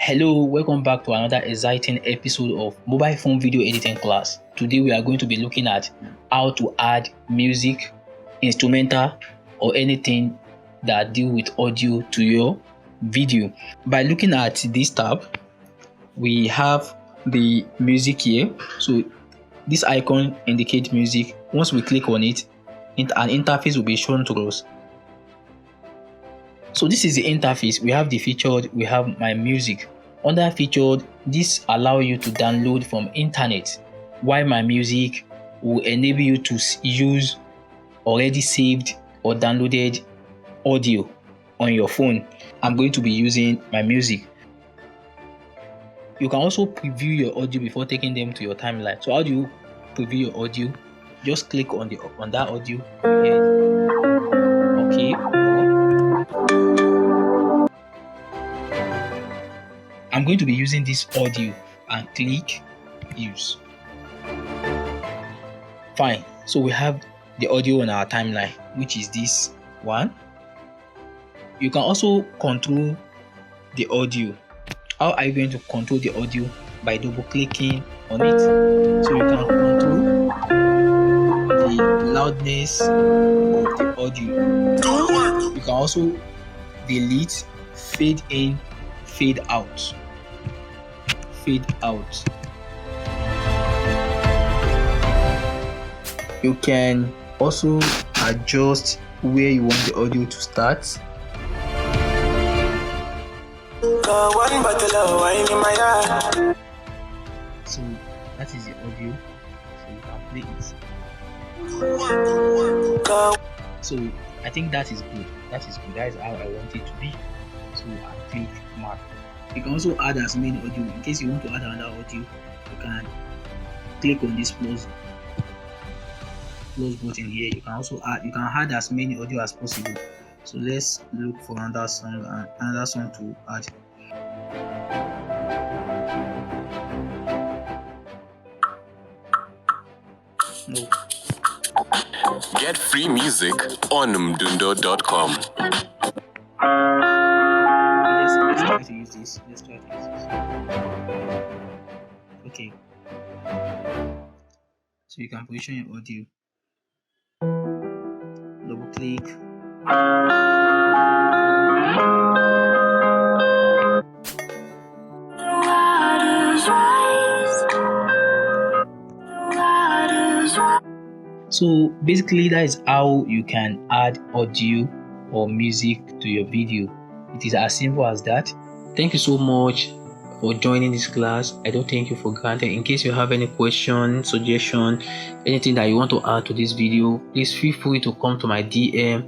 Hello, welcome back to another exciting episode of mobile phone video editing class. Today we are going to be looking at how to add music, instrumental or anything that deal with audio to your video. By looking at this tab, we have the music here. So this icon indicates music. Once we click on it, an interface will be shown to us. So this is the interface. We have the featured, we have my music. Under featured, this allows you to download from internet, while my music will enable you to use already saved or downloaded audio on your phone. I'm going to be using my music. You can also preview your audio before taking them to your timeline. So how do you preview your audio? Just click on that audio here. Okay. I'm going to be using this audio and click use. Fine. So we have the audio on our timeline, which is this one. You can also control the audio. How are you going to control the audio? By double clicking on it. So you can control the loudness of the audio. You can also delete, fade in, fade out. You can also adjust where you want the audio to start. So that is the audio, so you can play it. So I think that is good. That is how I want it to be. So I click mark. You can also add as many audio. In case you want to add another audio, you can click on this plus button here. You can also add as many audio as possible. So let's look for another song to add. No. Get free music on mdundo.com. Let's try to use this. Okay. So you can position your audio. Double click. So basically that is how you can add audio or music to your video. It is as simple as that. Thank you so much for joining this class. I don't take you for granted. In case you have any question, suggestion, anything that you want to add to this video, please feel free to come to my DM.